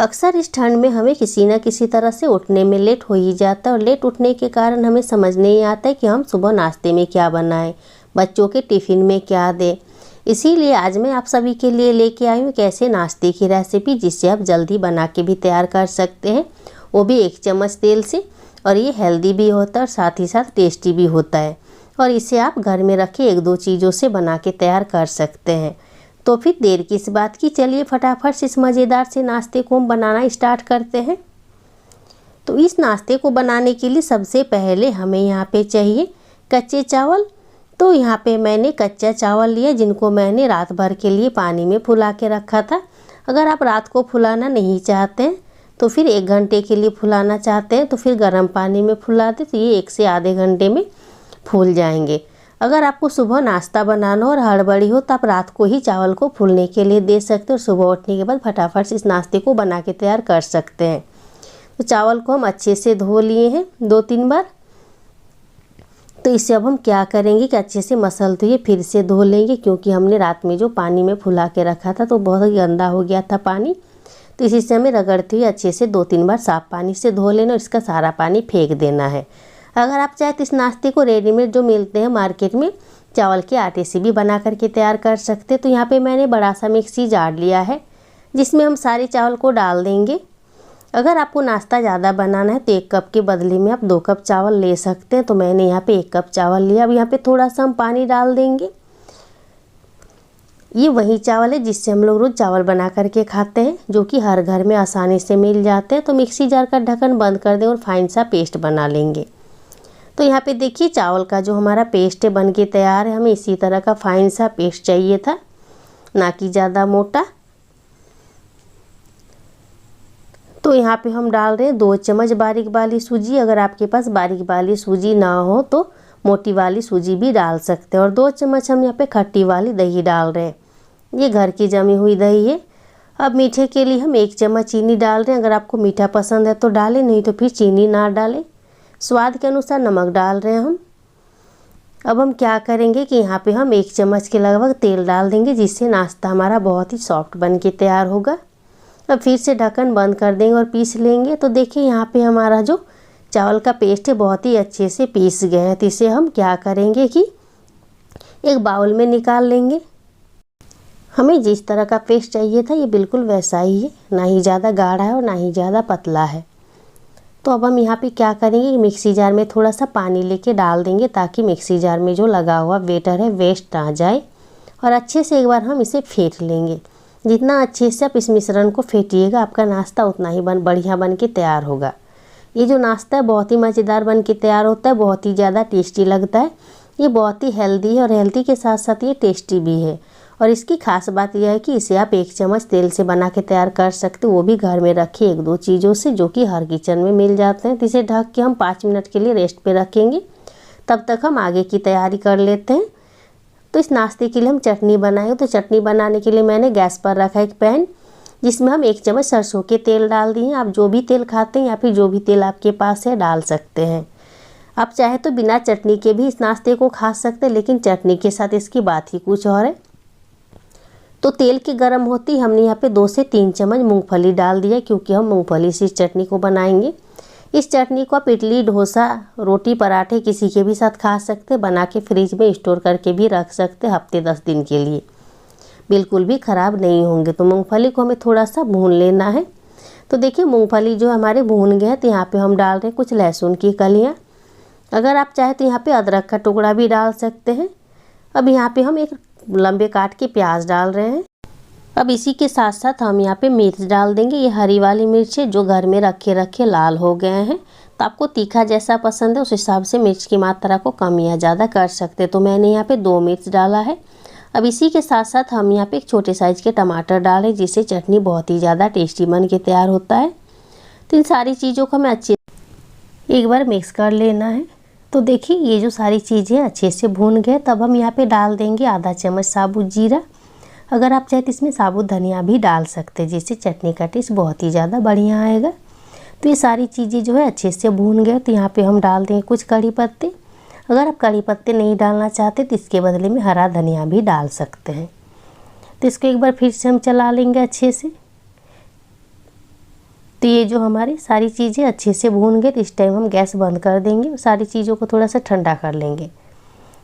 अक्सर इस ठंड में हमें किसी न किसी तरह से उठने में लेट हो ही जाता है और लेट उठने के कारण हमें समझ नहीं आता है कि हम सुबह नाश्ते में क्या बनाएं, बच्चों के टिफ़िन में क्या दें। इसीलिए आज मैं आप सभी के लिए लेके आई हूँ एक ऐसे नाश्ते की रेसिपी जिससे आप जल्दी बना के भी तैयार कर सकते हैं, वो भी 1 चम्मच तेल से। और ये हेल्दी भी होता है और साथ ही साथ टेस्टी भी होता है और इसे आप घर में रखे 1-2 चीज़ों से बना के तैयार कर सकते हैं। तो फिर देर किस बात की, चलिए फटाफट से इस मज़ेदार से नाश्ते को हम बनाना स्टार्ट करते हैं। तो इस नाश्ते को बनाने के लिए सबसे पहले हमें यहाँ पे चाहिए कच्चे चावल। तो यहाँ पे मैंने कच्चा चावल लिया जिनको मैंने रात भर के लिए पानी में फुला के रखा था। अगर आप रात को फुलाना नहीं चाहते हैं तो फिर 1 घंटे के लिए फुलाना चाहते हैं तो फिर गर्म पानी में फुला दें, तो ये 1 से आधे घंटे में फूल जाएंगे। अगर आपको सुबह नाश्ता बनाना हो और हड़बड़ी हो तो आप रात को ही चावल को फूलने के लिए दे सकते हो और सुबह उठने के बाद फटाफट से इस नाश्ते को बना के तैयार कर सकते हैं। तो चावल को हम अच्छे से धो लिए हैं 2-3 बार। तो इसे अब हम क्या करेंगे कि अच्छे से मसल तो ये फिर से धो लेंगे, क्योंकि हमने रात में जो पानी में फुला के रखा था तो बहुत ही गंदा हो गया था पानी। तो इसी से हमें रगड़ते हुए अच्छे से 2-3 बार साफ़ पानी से धो लेना और इसका सारा पानी फेंक देना है। अगर आप चाहे तो इस नाश्ते को रेडीमेड जो मिलते हैं मार्केट में चावल के आटे से भी बना करके तैयार कर सकते हैं। तो यहाँ पे मैंने बड़ा सा मिक्सी जार लिया है जिसमें हम सारे चावल को डाल देंगे। अगर आपको नाश्ता ज़्यादा बनाना है तो 1 कप के बदले में आप 2 कप चावल ले सकते हैं। तो मैंने यहाँ पे 1 कप चावल लिया। अब यहाँ पे थोड़ा सा हम पानी डाल देंगे। ये वही चावल है जिससे हम लोग रोज़ चावल बना करके खाते हैं, जो कि हर घर में आसानी से मिल जाते हैं। तो मिक्सी जार का ढक्कन बंद कर दें और फाइन सा पेस्ट बना लेंगे। तो यहाँ पे देखिए चावल का जो हमारा पेस्ट है बन के तैयार है। हमें इसी तरह का फाइन सा पेस्ट चाहिए था, ना कि ज़्यादा मोटा। तो यहाँ पे हम डाल रहे हैं 2 चम्मच बारीक वाली सूजी। अगर आपके पास बारीक वाली सूजी ना हो तो मोटी वाली सूजी भी डाल सकते हैं। और 2 चम्मच हम यहाँ पे खट्टी वाली दही डाल रहे हैं, ये घर की जमी हुई दही है। अब मीठे के लिए हम 1 चम्मच चीनी डाल रहे हैं। अगर आपको मीठा पसंद है तो डालें, नहीं तो फिर चीनी ना डालें। स्वाद के अनुसार नमक डाल रहे हैं हम। अब हम क्या करेंगे कि यहाँ पे हम 1 चम्मच के लगभग तेल डाल देंगे, जिससे नाश्ता हमारा बहुत ही सॉफ्ट बन के तैयार होगा। अब फिर से ढक्कन बंद कर देंगे और पीस लेंगे। तो देखिए यहाँ पे हमारा जो चावल का पेस्ट है बहुत ही अच्छे से पीस गया है। तो इसे हम क्या करेंगे कि एक बाउल में निकाल लेंगे। हमें जिस तरह का पेस्ट चाहिए था ये बिल्कुल वैसा ही है, ना ही ज़्यादा गाढ़ा है और ना ही ज़्यादा पतला है। तो अब हम यहाँ पे क्या करेंगे कि मिक्सी जार में थोड़ा सा पानी लेके डाल देंगे, ताकि मिक्सी जार में जो लगा हुआ बेटर है वेस्ट ना जाए। और अच्छे से एक बार हम इसे फेंट लेंगे। जितना अच्छे से आप इस मिश्रण को फेंटिएगा आपका नाश्ता उतना ही बढ़िया बन के तैयार होगा। ये जो नाश्ता है बहुत ही मज़ेदार बन के तैयार होता है, बहुत ही ज़्यादा टेस्टी लगता है। ये बहुत ही हेल्दी है और हेल्दी के साथ साथ ये टेस्टी भी है। और इसकी खास बात यह है कि इसे आप 1 चम्मच तेल से बना के तैयार कर सकते हो, वो भी घर में रखे 1-2 चीज़ों से जो कि हर किचन में मिल जाते हैं। तो इसे ढक के हम 5 मिनट के लिए रेस्ट पे रखेंगे। तब तक हम आगे की तैयारी कर लेते हैं। तो इस नाश्ते के लिए हम चटनी बनाएंगे। तो चटनी बनाने के लिए मैंने गैस पर रखा एक पैन, जिसमें हम 1 चम्मच सरसों के तेल डाल दिए। आप जो भी तेल खाते हैं या फिर जो भी तेल आपके पास है डाल सकते हैं। आप चाहे तो बिना चटनी के भी इस नाश्ते को खा सकते हैं, लेकिन चटनी के साथ इसकी बात ही कुछ और है। तो तेल के गर्म होती हमने यहाँ पे 2 से 3 चम्मच मूंगफली डाल दिया, क्योंकि हम मूंगफली से इस चटनी को बनाएंगे। इस चटनी को आप इडली, डोसा, रोटी, पराठे किसी के भी साथ खा सकते हैं। बना के फ्रिज में स्टोर करके भी रख सकते हैं हफ्ते 10 दिन के लिए, बिल्कुल भी ख़राब नहीं होंगे। तो मूंगफली को हमें थोड़ा सा भून लेना है। तो देखिए मूंगफली जो हमारे भून गए, तो यहाँ पे हम डाल रहे हैं कुछ लहसुन की कलियाँ। अगर आप चाहे तो यहाँ पे अदरक का टुकड़ा भी डाल सकते हैं। अब यहाँ पे हम एक लंबे काट के प्याज डाल रहे हैं। अब इसी के साथ साथ हम यहाँ पे मिर्च डाल देंगे। ये हरी वाली मिर्च है जो घर में रखे रखे लाल हो गए हैं। तो आपको तीखा जैसा पसंद है उस हिसाब से मिर्च की मात्रा को कम या ज़्यादा कर सकते हैं। तो मैंने यहाँ पे 2 मिर्च डाला है। अब इसी के साथ साथ हम यहाँ पे एक छोटे साइज़ के टमाटर डालें, जिससे चटनी बहुत ही ज़्यादा टेस्टी बन के तैयार होता है। तो इन सारी चीज़ों को हमें अच्छे एक बार मिक्स कर लेना है। तो देखिए ये जो सारी चीज़ें अच्छे से भून गए, तब हम यहाँ पे डाल देंगे आधा चम्मच साबुत जीरा। अगर आप चाहे तो इसमें साबुत धनिया भी डाल सकते हैं, जिससे चटनी का टेस्ट बहुत ही ज़्यादा बढ़िया आएगा। तो ये सारी चीज़ें जो है अच्छे से भून गए। तो यहाँ पे हम डाल देंगे कुछ कड़ी पत्ते। अगर आप कड़ी पत्ते नहीं डालना चाहते तो इसके बदले में हरा धनिया भी डाल सकते हैं। तो इसको एक बार फिर से हम चला लेंगे अच्छे से। तो ये जो हमारी सारी चीज़ें अच्छे से भून गए, तो इस टाइम हम गैस बंद कर देंगे और सारी चीज़ों को थोड़ा सा ठंडा कर लेंगे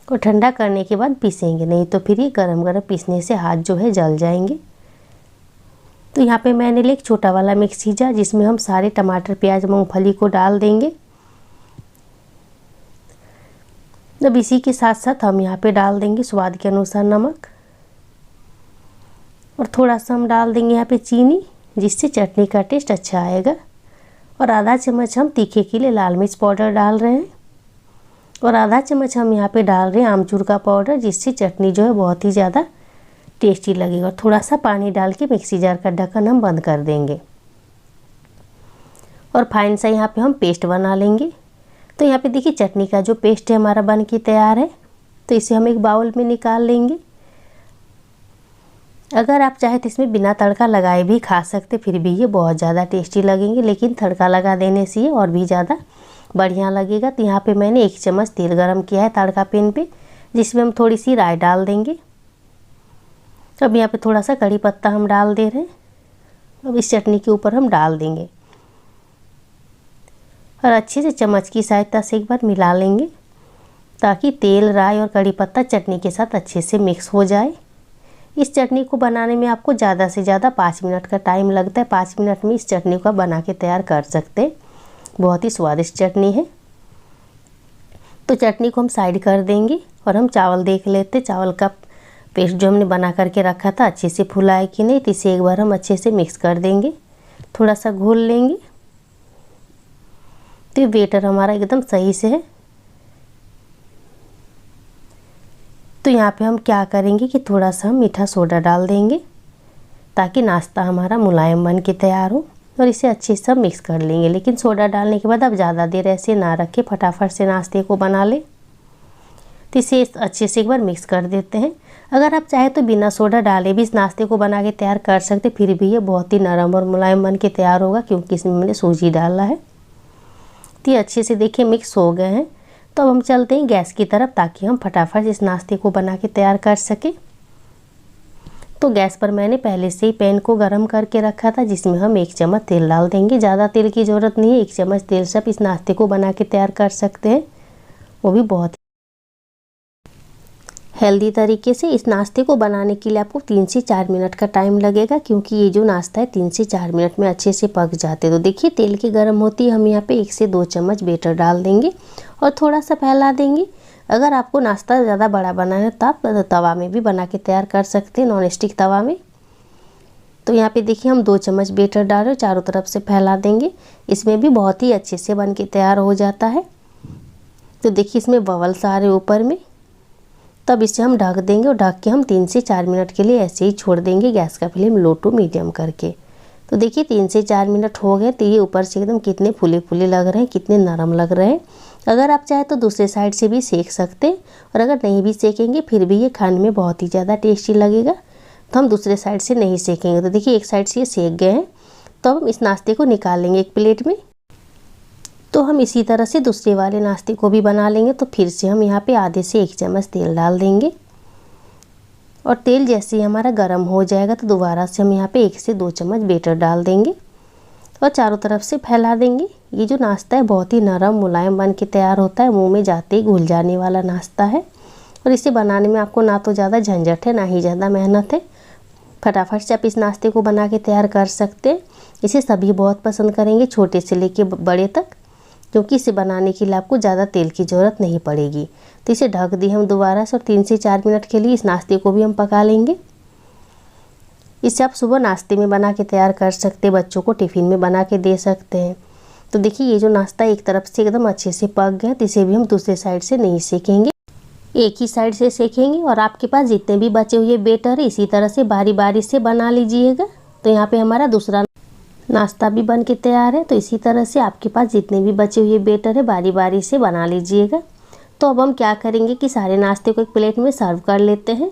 और ठंडा करने के बाद पीसेंगे, नहीं तो फिर ये गरम गरम पीसने से हाथ जो है जल जाएंगे। तो यहाँ पे मैंने लिया एक छोटा वाला मिक्सी जार, जिसमें हम सारे टमाटर प्याज मूंगफली को डाल देंगे। अब इसी के साथ साथ हम यहाँ पे डाल देंगे स्वाद के अनुसार नमक और थोड़ा सा हम डाल देंगे यहाँ पे चीनी, जिससे चटनी का टेस्ट अच्छा आएगा। और आधा चम्मच हम तीखे के लिए लाल मिर्च पाउडर डाल रहे हैं और आधा चम्मच हम यहाँ पे डाल रहे हैं आमचूर का पाउडर, जिससे चटनी जो है बहुत ही ज़्यादा टेस्टी लगेगा। और थोड़ा सा पानी डाल के मिक्सी जार का ढक्कन हम बंद कर देंगे और फाइन सा यहाँ पे हम पेस्ट बना लेंगे। तो यहाँ पे देखिए चटनी का जो पेस्ट है हमारा बन के तैयार है। तो इसे हम एक बाउल में निकाल लेंगे। अगर आप चाहे तो इसमें बिना तड़का लगाए भी खा सकते, फिर भी ये बहुत ज़्यादा टेस्टी लगेंगे, लेकिन तड़का लगा देने से ये और भी ज़्यादा बढ़िया लगेगा। तो यहाँ पे मैंने 1 चम्मच तेल गरम किया है तड़का पैन पे, जिसमें हम थोड़ी सी राई डाल देंगे। अब यहाँ पे थोड़ा सा कड़ी पत्ता हम डाल दे रहे हैं। अब इस चटनी के ऊपर हम डाल देंगे और अच्छे से चम्मच की सहायता से एक बार मिला लेंगे, ताकि तेल, राई और कड़ी पत्ता चटनी के साथ अच्छे से मिक्स हो जाए। इस चटनी को बनाने में आपको ज़्यादा से ज़्यादा 5 मिनट का टाइम लगता है। 5 मिनट में इस चटनी को बना के तैयार कर सकते हैं। बहुत ही स्वादिष्ट चटनी है। तो चटनी को हम साइड कर देंगे और हम चावल देख लेते। चावल का पेस्ट जो हमने बना करके रखा था अच्छे से फुला है कि नहीं, तो इसे एक बार हम अच्छे से मिक्स कर देंगे, थोड़ा सा घोल लेंगे। तो ये बैटर हमारा एकदम सही से है। तो यहाँ पे हम क्या करेंगे कि थोड़ा सा हम मीठा सोडा डाल देंगे, ताकि नाश्ता हमारा मुलायम बन के तैयार हो। और इसे अच्छे से मिक्स कर लेंगे, लेकिन सोडा डालने के बाद आप ज़्यादा देर ऐसे ना रखें, फटाफट से नाश्ते को बना लें। तो इसे अच्छे से एक बार मिक्स कर देते हैं। अगर आप चाहे तो बिना सोडा डाले भी इस नाश्ते को बना के तैयार कर सकते, फिर भी ये बहुत ही नरम और मुलायम बन के तैयार होगा, क्योंकि इसमें मैंने सूजी डाला है। तो ये अच्छे से देखिए मिक्स हो गए हैं। तो अब हम चलते हैं गैस की तरफ, ताकि हम फटाफट इस नाश्ते को बना के तैयार कर सकें। तो गैस पर मैंने पहले से ही पैन को गर्म करके रखा था, जिसमें हम 1 चम्मच तेल डाल देंगे। ज़्यादा तेल की ज़रूरत नहीं है, 1 चम्मच तेल से आप इस नाश्ते को बना के तैयार कर सकते हैं, वो भी बहुत हेल्दी तरीके से। इस नाश्ते को बनाने के लिए आपको 3 से 4 मिनट का टाइम लगेगा, क्योंकि ये जो नाश्ता है 3 से 4 मिनट में अच्छे से पक जाते हैं। तो देखिए तेल की गर्म होती है, हम यहाँ पे 1 से 2 चम्मच बैटर डाल देंगे और थोड़ा सा फैला देंगे। अगर आपको नाश्ता ज़्यादा बड़ा बनाना है तो आप तवा में भी बना के तैयार कर सकते हैं, नॉन स्टिक तवा में। तो यहाँ पे देखिए हम 2 चम्मच बैटर डाल रहे, चारों तरफ से फैला देंगे। इसमें भी बहुत ही अच्छे से बन के तैयार हो जाता है। तो देखिए इसमें बबल्स आ रहे ऊपर में। तब इसे हम ढक देंगे और ढक के हम 3 से 4 मिनट के लिए ऐसे ही छोड़ देंगे, गैस का फ्लेम लो टू मीडियम करके। तो देखिए 3 से 4 मिनट हो गए। तो ये ऊपर से एकदम कितने फूले फूले लग रहे हैं, कितने नरम लग रहे हैं। अगर आप चाहे तो दूसरे साइड से भी सेक सकते हैं, और अगर नहीं भी सेकेंगे फिर भी ये खाने में बहुत ही ज़्यादा टेस्टी लगेगा। तो हम दूसरे साइड से नहीं सेकेंगे। तो देखिए एक साइड से ये सेक गए हैं। तो हम इस नाश्ते को निकाल लेंगे एक प्लेट में। तो हम इसी तरह से दूसरे वाले नाश्ते को भी बना लेंगे। तो फिर से हम यहाँ पे आधे से 1 चम्मच तेल डाल देंगे, और तेल जैसे ही हमारा गर्म हो जाएगा तो दोबारा से हम यहाँ पे 1 से 2 चम्मच बैटर डाल देंगे और चारों तरफ से फैला देंगे। ये जो नाश्ता है बहुत ही नरम मुलायम बन के तैयार होता है, मुंह में जाते ही घुल जाने वाला नाश्ता है। और इसे बनाने में आपको ना तो ज़्यादा झंझट है, ना ही ज़्यादा मेहनत है। फटाफट से आप इस नाश्ते को बना के तैयार कर सकते हैं। इसे सभी बहुत पसंद करेंगे, छोटे से लेके बड़े तक, क्योंकि इसे बनाने के लिए आपको ज़्यादा तेल की ज़रूरत नहीं पड़ेगी। तो इसे ढक दिए हम दोबारा से, और 3 से 4 मिनट के लिए इस नाश्ते को भी हम पका लेंगे। इसे आप सुबह नाश्ते में बना के तैयार कर सकते हैं, बच्चों को टिफ़िन में बना के दे सकते हैं। तो देखिए ये जो नाश्ता एक तरफ से एकदम अच्छे से पक गया, तो इसे भी हम दूसरे साइड से नहीं सेकेंगे, एक ही साइड से सेकेंगे। और आपके पास जितने भी बचे हुए बैटर है इसी तरह से बारी बारी से बना लीजिएगा। तो यहाँ पे हमारा दूसरा नाश्ता भी बन के तैयार है। तो इसी तरह से आपके पास जितने भी बचे हुए बैटर है बारी बारी से बना लीजिएगा। तो अब हम क्या करेंगे कि सारे नाश्ते को एक प्लेट में सर्व कर लेते हैं।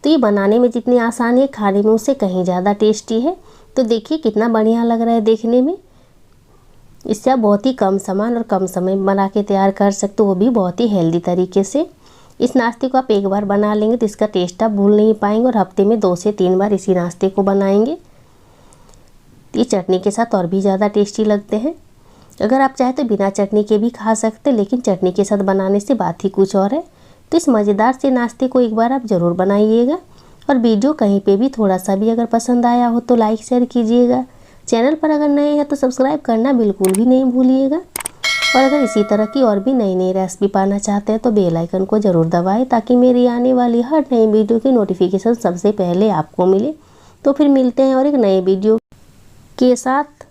तो ये बनाने में जितनी आसानी है, खाने में उससे कहीं ज़्यादा टेस्टी है। तो देखिए कितना बढ़िया लग रहा है देखने में। इससे आप बहुत ही कम सामान और कम समय में बना के तैयार कर सकते हो, वो भी बहुत ही हेल्दी तरीके से। इस नाश्ते को आप एक बार बना लेंगे तो इसका टेस्ट आप भूल नहीं पाएंगे, और हफ्ते में 2 से 3 बार इसी नाश्ते को बनाएंगे। ये चटनी के साथ और भी ज़्यादा टेस्टी लगते हैं। अगर आप चाहें तो बिना चटनी के भी खा सकते हैं, लेकिन चटनी के साथ बनाने से बात ही कुछ और है। तो इस मज़ेदार से नाश्ते को एक बार आप ज़रूर बनाइएगा। और वीडियो कहीं पे भी थोड़ा सा भी अगर पसंद आया हो तो लाइक शेयर कीजिएगा। चैनल पर अगर नए हैं तो सब्सक्राइब करना बिल्कुल भी नहीं भूलिएगा। और अगर इसी तरह की और भी नई नई रेसिपी पाना चाहते हैं तो बेल आइकन को ज़रूर दबाएं, ताकि मेरी आने वाली हर नई वीडियो की नोटिफिकेशन सबसे पहले आपको मिले। तो फिर मिलते हैं और एक नए वीडियो के साथ।